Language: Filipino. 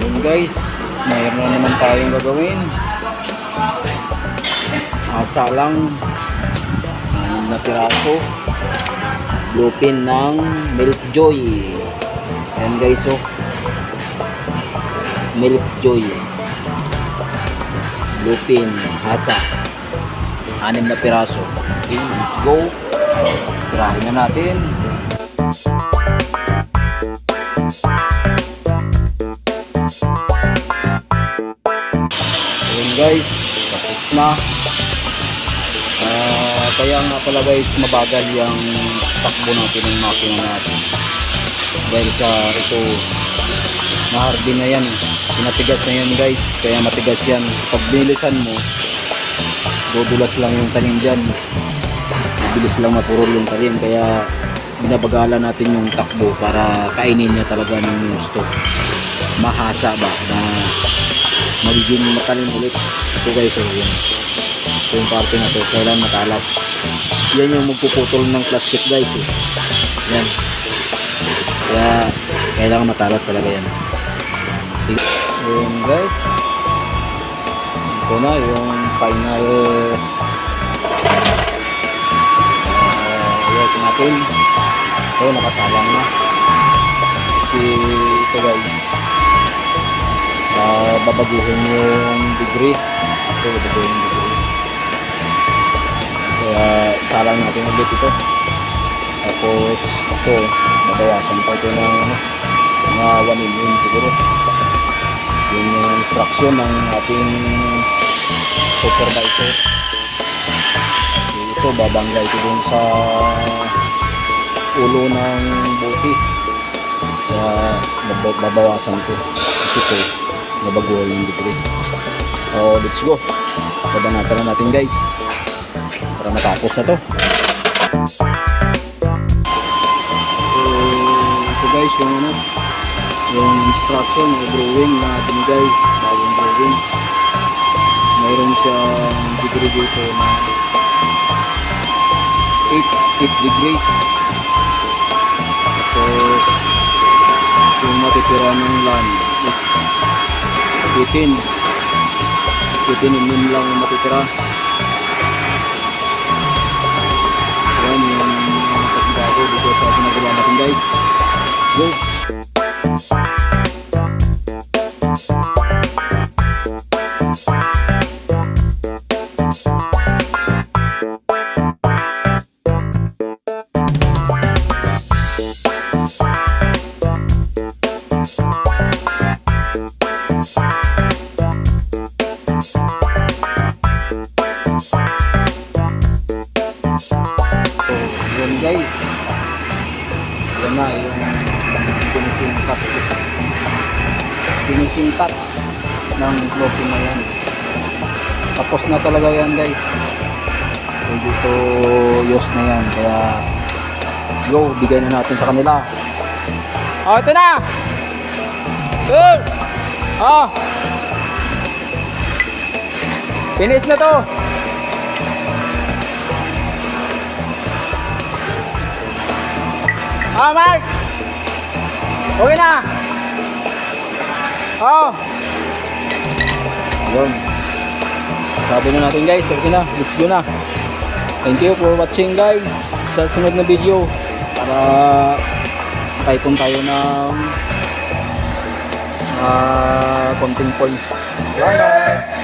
Yun guys, mayroon na naman tayong gagawin. Asa lang na piraso bluepin ng Milk Joy. Ayan guys, oh, Milk Joy bluepin hasa 6 na piraso. Okay, let's go, tirahin na natin. Ayan guys, tapos na. Kaya nga pala guys, mabagal yung takbo natin ng makina natin dahil sa ito na-harden na yan, pinatigas na yan guys, kaya matigas yan. Pag bilisan mo, dudulas lang yung tanim dyan, mabilis lang mapurol yung tanim, kaya binabagalan natin yung takbo para kainin niya talaga ng gusto, mahasa ba na magiging matalim ulit. Ito guys, so yun, ito yung parte na to, kailangan matalas. Yan yung magpuputol ng plastic guys, eh. Yan, kaya kailangan matalas talaga yan. Yun guys, ito na yung final work natin. Ito nakasalang na kasi ito guys, babaguhin yung degree. Ito babaguhin yung degree, kaya salang natin ulit ito. Tapos ito mabawasan pa ito ng mga 1 million siguro. Yun yung instruction ng ating supervisor. Ito babangga ito dun sa ulo ng buti, kaya babawasan ito. Ito nabaguhan yung degree. So let's go, babanatan na natin guys para matapos na to. Ito guys yung ano, yung instruction o drawing na binigay, bagong drawing. Mayroon siyang degree dito na 8 degrees. Tapos yung matitira ng land is 18 mm lang yung matitira. Yan yung pagbago dito sa ginagawa natin guys. Go! Yan guys, yan na yung finishing touch ng clothing na yan. Tapos na talaga yan guys, so dito use na yan, kaya go, bigay na natin sa kanila. Oh, ito na! Go! Oh! Finish na to! Ah, Mark! Okay na! Oh! Yun. Sabi na natin guys, okay na. Let's go na. Thank you for watching guys. Sa sunod na video, para kaipon tayo ng konting points. Bye!